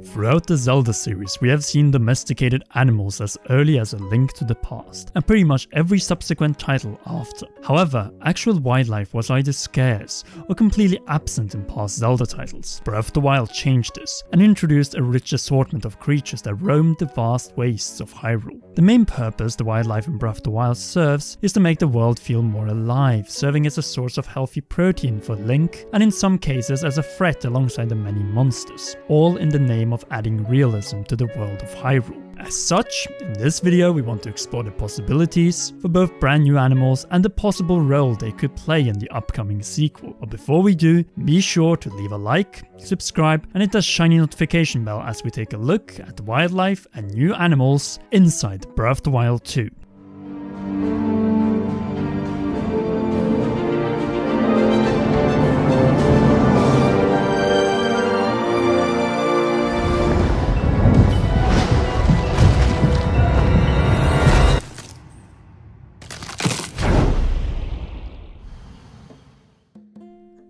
Throughout the Zelda series, we have seen domesticated animals as early as A Link to the Past, and pretty much every subsequent title after. However, actual wildlife was either scarce or completely absent in past Zelda titles. Breath of the Wild changed this, and introduced a rich assortment of creatures that roamed the vast wastes of Hyrule. The main purpose the wildlife in Breath of the Wild serves is to make the world feel more alive, serving as a source of healthy protein for Link, and in some cases as a threat alongside the many monsters, all in the name of adding realism to the world of Hyrule. As such, in this video we want to explore the possibilities for both brand new animals and the possible role they could play in the upcoming sequel. But before we do, be sure to leave a like, subscribe and hit that shiny notification bell as we take a look at the wildlife and new animals inside Breath of the Wild 2.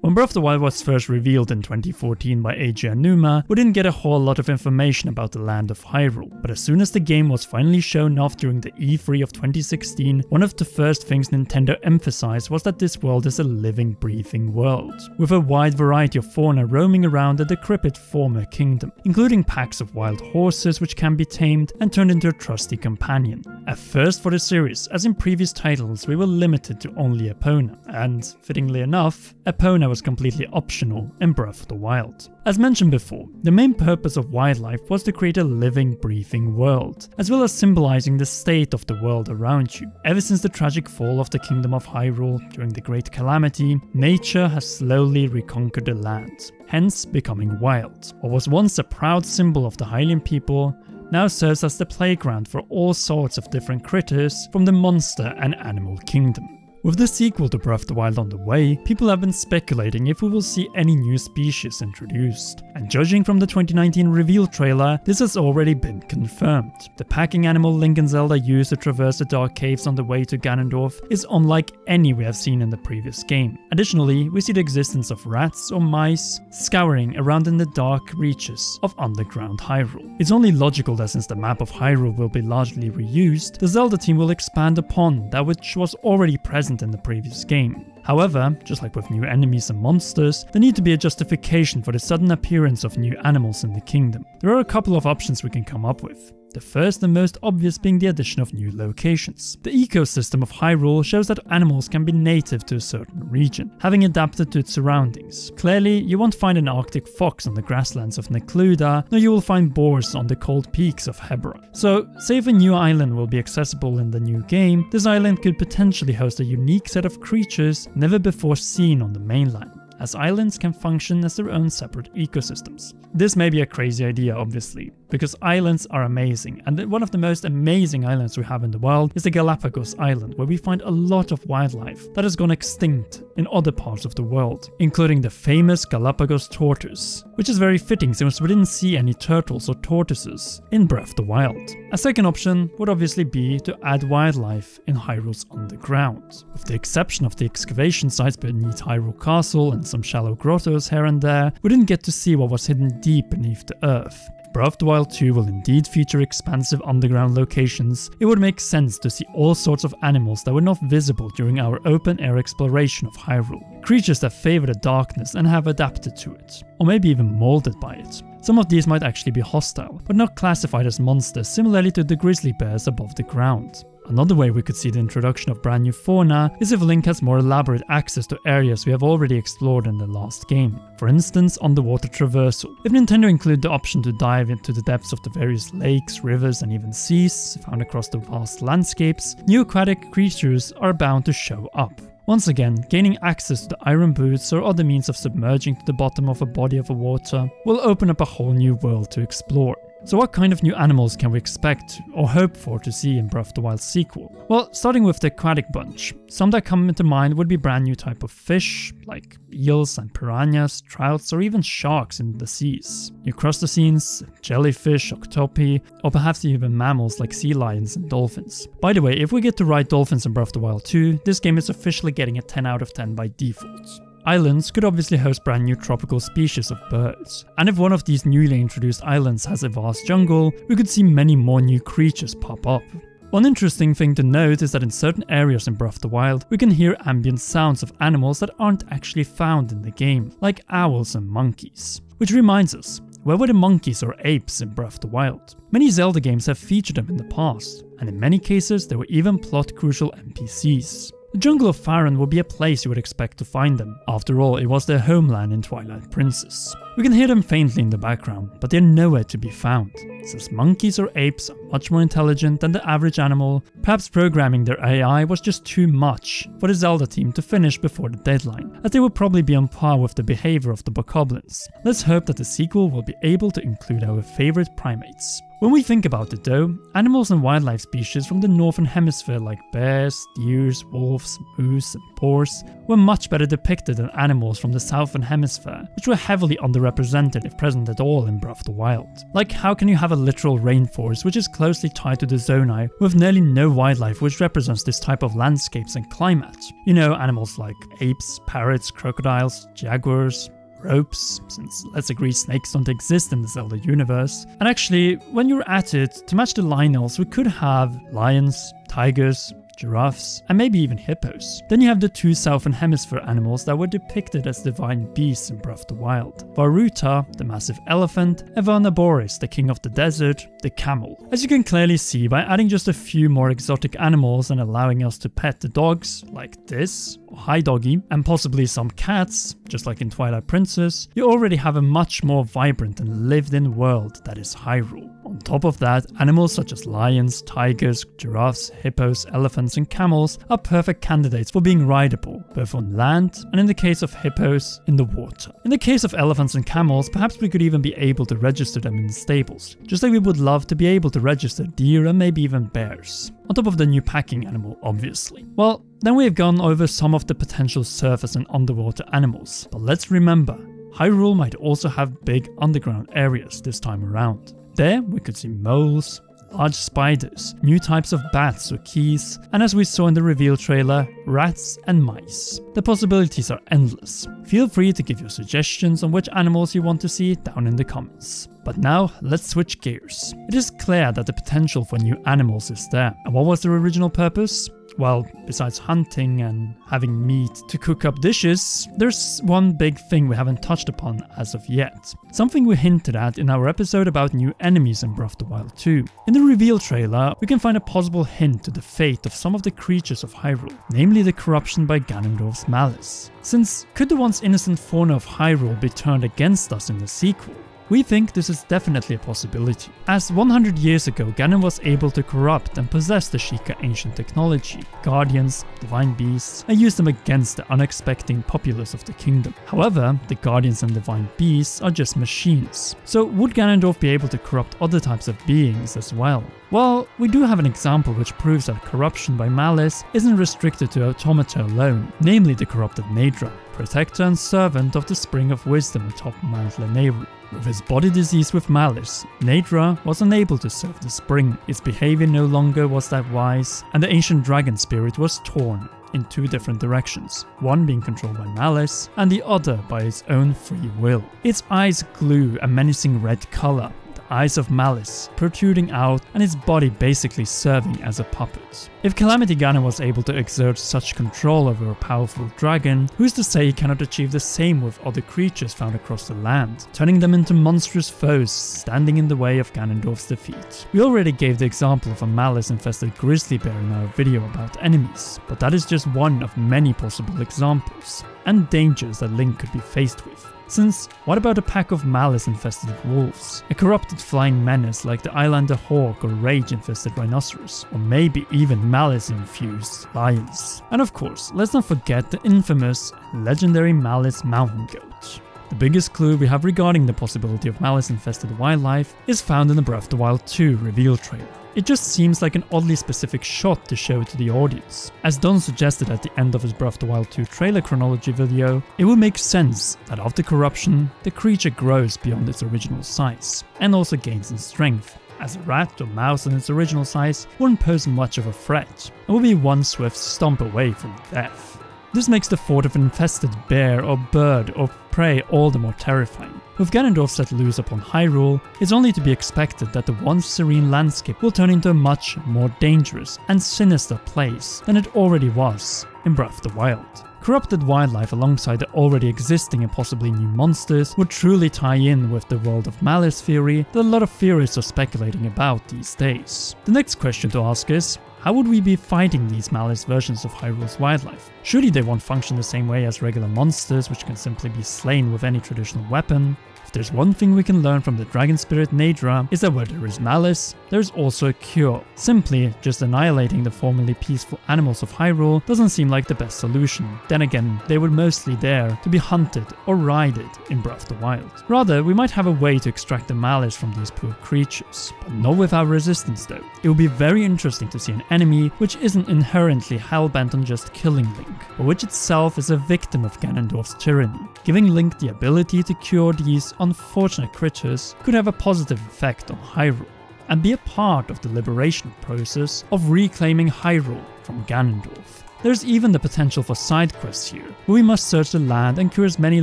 When Breath of the Wild was first revealed in 2014 by Eiji Aonuma, we didn't get a whole lot of information about the land of Hyrule, but as soon as the game was finally shown off during the E3 of 2016, one of the first things Nintendo emphasized was that this world is a living, breathing world, with a wide variety of fauna roaming around a decrepit former kingdom, including packs of wild horses which can be tamed and turned into a trusty companion. A first for the series, as in previous titles we were limited to only Epona, and, fittingly enough, Epona was completely optional in Breath of the Wild. As mentioned before, the main purpose of wildlife was to create a living, breathing world, as well as symbolizing the state of the world around you. Ever since the tragic fall of the Kingdom of Hyrule during the Great Calamity, nature has slowly reconquered the land, hence becoming wild. What was once a proud symbol of the Hylian people now serves as the playground for all sorts of different critters from the monster and animal kingdom. With the sequel to Breath of the Wild on the way, people have been speculating if we will see any new species introduced. And judging from the 2019 reveal trailer, this has already been confirmed. The packing animal Link and Zelda use to traverse the dark caves on the way to Ganondorf is unlike any we have seen in the previous game. Additionally, we see the existence of rats or mice scouring around in the dark reaches of underground Hyrule. It's only logical that since the map of Hyrule will be largely reused, the Zelda team will expand upon that which was already present in the previous game. However, just like with new enemies and monsters, there need to be a justification for the sudden appearance of new animals in the kingdom. There are a couple of options we can come up with. The first and most obvious being the addition of new locations. The ecosystem of Hyrule shows that animals can be native to a certain region, having adapted to its surroundings. Clearly, you won't find an Arctic fox on the grasslands of Necluda, nor you will find boars on the cold peaks of Hebra. So, say if a new island will be accessible in the new game, this island could potentially host a unique set of creatures never before seen on the mainland, as islands can function as their own separate ecosystems. This may be a crazy idea, obviously, because islands are amazing, and one of the most amazing islands we have in the world is the Galapagos Island, where we find a lot of wildlife that has gone extinct in other parts of the world, including the famous Galapagos tortoise, which is very fitting since we didn't see any turtles or tortoises in Breath of the Wild. A second option would obviously be to add wildlife in Hyrule's underground. With the exception of the excavation sites beneath Hyrule Castle and some shallow grottos here and there, we didn't get to see what was hidden deep beneath the earth. If Breath of the Wild 2 will indeed feature expansive underground locations, it would make sense to see all sorts of animals that were not visible during our open-air exploration of Hyrule. Creatures that favor the darkness and have adapted to it, or maybe even molded by it. Some of these might actually be hostile, but not classified as monsters, similarly to the grizzly bears above the ground. Another way we could see the introduction of brand new fauna is if Link has more elaborate access to areas we have already explored in the last game. For instance, underwater traversal. If Nintendo include the option to dive into the depths of the various lakes, rivers and even seas found across the vast landscapes, new aquatic creatures are bound to show up. Once again, gaining access to the iron boots or other means of submerging to the bottom of a body of water will open up a whole new world to explore. So what kind of new animals can we expect or hope for to see in Breath of the Wild sequel? Well, starting with the aquatic bunch. Some that come into mind would be brand new type of fish, like eels and piranhas, trouts or even sharks in the seas. New crustaceans, jellyfish, octopi, or perhaps even mammals like sea lions and dolphins. By the way, if we get to ride dolphins in Breath of the Wild 2, this game is officially getting a 10 out of 10 by default. Islands could obviously host brand new tropical species of birds, and if one of these newly introduced islands has a vast jungle, we could see many more new creatures pop up. One interesting thing to note is that in certain areas in Breath of the Wild, we can hear ambient sounds of animals that aren't actually found in the game, like owls and monkeys. Which reminds us, where were the monkeys or apes in Breath of the Wild? Many Zelda games have featured them in the past, and in many cases they were even plot-crucial NPCs. The Jungle of Faron would be a place you would expect to find them. After all, it was their homeland in Twilight Princess. We can hear them faintly in the background, but they're nowhere to be found. Since monkeys or apes are much more intelligent than the average animal, perhaps programming their AI was just too much for the Zelda team to finish before the deadline, as they would probably be on par with the behavior of the bokoblins. Let's hope that the sequel will be able to include our favorite primates. When we think about it though, animals and wildlife species from the northern hemisphere like bears, deers, wolves, moose and boars were much better depicted than animals from the southern hemisphere, which were heavily underrepresented if present at all in Breath of the Wild. Like, how can you have a literal rainforest which is closely tied to the Zonai with nearly no wildlife which represents this type of landscapes and climate? You know, animals like apes, parrots, crocodiles, jaguars, ropes, since let's agree snakes don't exist in the Zelda universe. And actually, when you're at it, to match the Lynels, we could have lions, tigers, giraffes, and maybe even hippos. Then you have the two southern hemisphere animals that were depicted as divine beasts in Breath of the Wild. Vah Ruta, the massive elephant, and Vah Naboris, the king of the desert, the camel. As you can clearly see, by adding just a few more exotic animals and allowing us to pet the dogs, like this, or Hi Doggy, and possibly some cats, just like in Twilight Princess, you already have a much more vibrant and lived-in world that is Hyrule. On top of that, animals such as lions, tigers, giraffes, hippos, elephants and camels are perfect candidates for being rideable, both on land and in the case of hippos, in the water. In the case of elephants and camels, perhaps we could even be able to register them in the stables, just like we would love to be able to register deer and maybe even bears. On top of the new packing animal, obviously. Well, then we have gone over some of the potential surface and underwater animals, but let's remember, Hyrule might also have big underground areas this time around. There we could see moles, large spiders, new types of bats or keys, and as we saw in the reveal trailer, rats and mice. The possibilities are endless. Feel free to give your suggestions on which animals you want to see down in the comments. But now, let's switch gears. It is clear that the potential for new animals is there. And what was their original purpose? Well, besides hunting and having meat to cook up dishes, there's one big thing we haven't touched upon as of yet. Something we hinted at in our episode about new enemies in Breath of the Wild 2. In the reveal trailer, we can find a possible hint to the fate of some of the creatures of Hyrule, namely the corruption by Ganondorf's malice. Since, could the once innocent fauna of Hyrule be turned against us in the sequel? We think this is definitely a possibility, as 100 years ago Ganon was able to corrupt and possess the Sheikah ancient technology, guardians, divine beasts, and use them against the unexpecting populace of the kingdom. However, the guardians and divine beasts are just machines, so would Ganondorf be able to corrupt other types of beings as well? Well, we do have an example which proves that corruption by malice isn't restricted to automata alone, namely the corrupted Naydra, protector and servant of the Spring of Wisdom atop Mount Lanayru. With his body diseased with malice, Naydra was unable to serve the spring, its behavior no longer was that wise, and the ancient dragon spirit was torn in two different directions, one being controlled by malice and the other by its own free will. Its eyes glue a menacing red color, eyes of malice protruding out and its body basically serving as a puppet. If Calamity Ganon was able to exert such control over a powerful dragon, who's to say he cannot achieve the same with other creatures found across the land, turning them into monstrous foes standing in the way of Ganondorf's defeat. We already gave the example of a malice-infested grizzly bear in our video about enemies, but that is just one of many possible examples, and dangers that Link could be faced with. Since, what about a pack of malice-infested wolves? A corrupted flying menace like the Islander hawk or rage-infested rhinoceros? Or maybe even malice-infused lions? And of course, let's not forget the infamous, legendary Malice mountain goat. The biggest clue we have regarding the possibility of malice-infested wildlife is found in the Breath of the Wild 2 reveal trailer. It just seems like an oddly specific shot to show to the audience. As Don suggested at the end of his Breath of the Wild 2 trailer chronology video, it would make sense that after corruption, the creature grows beyond its original size, and also gains in strength, as a rat or mouse in its original size wouldn't pose much of a threat, and would be one swift stomp away from death. This makes the thought of an infested bear or bird or prey all the more terrifying. With Ganondorf set loose upon Hyrule, it's only to be expected that the once serene landscape will turn into a much more dangerous and sinister place than it already was in Breath of the Wild. Corrupted wildlife alongside the already existing and possibly new monsters would truly tie in with the World of Malice theory that a lot of theorists are speculating about these days. The next question to ask is, how would we be fighting these Malice versions of Hyrule's wildlife? Surely they won't function the same way as regular monsters, which can simply be slain with any traditional weapon. If there's one thing we can learn from the dragon spirit Naydra, is that where there is malice, there's also a cure. Simply just annihilating the formerly peaceful animals of Hyrule doesn't seem like the best solution. Then again, they were mostly there to be hunted or rided in Breath of the Wild. Rather, we might have a way to extract the malice from these poor creatures, but not without resistance though. It would be very interesting to see an enemy which isn't inherently hellbent on just killing Link, but which itself is a victim of Ganondorf's tyranny. Giving Link the ability to cure these unfortunate critters could have a positive effect on Hyrule, and be a part of the liberation process of reclaiming Hyrule from Ganondorf. There's even the potential for side quests here, where we must search the land and cure as many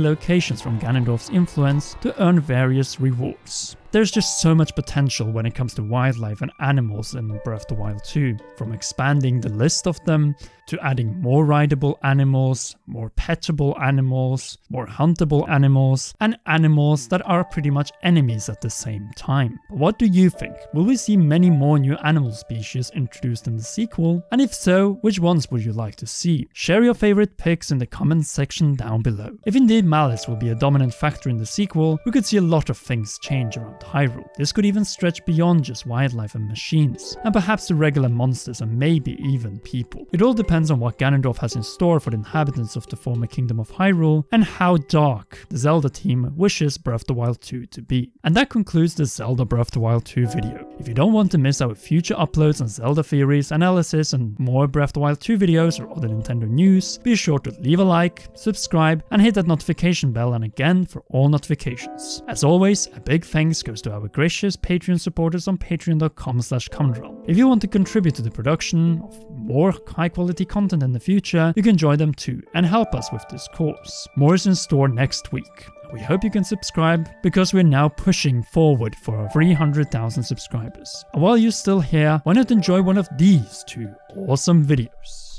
locations from Ganondorf's influence to earn various rewards. There's just so much potential when it comes to wildlife and animals in Breath of the Wild 2, from expanding the list of them, to adding more rideable animals, more petable animals, more huntable animals, and animals that are pretty much enemies at the same time. But what do you think? Will we see many more new animal species introduced in the sequel? And if so, which ones would you like to see? Share your favorite picks in the comments section down below. If indeed Malice will be a dominant factor in the sequel, we could see a lot of things change around Hyrule. This could even stretch beyond just wildlife and machines, and perhaps the regular monsters and maybe even people. It all depends on what Ganondorf has in store for the inhabitants of the former Kingdom of Hyrule, and how dark the Zelda team wishes Breath of the Wild 2 to be. And that concludes the Zelda Breath of the Wild 2 video. If you don't want to miss out future uploads on Zelda theories, analysis, and more Breath of the Wild 2 videos or other Nintendo news, be sure to leave a like, subscribe, and hit that notification bell and again for all notifications. As always, a big thanks goes to our gracious Patreon supporters on patreon.com/Cumdral. If you want to contribute to the production of more high quality content in the future, you can join them too and help us with this course. More is in store next week. We hope you can subscribe, because we're now pushing forward for 300,000 subscribers. And while you're still here, why not enjoy one of these two awesome videos?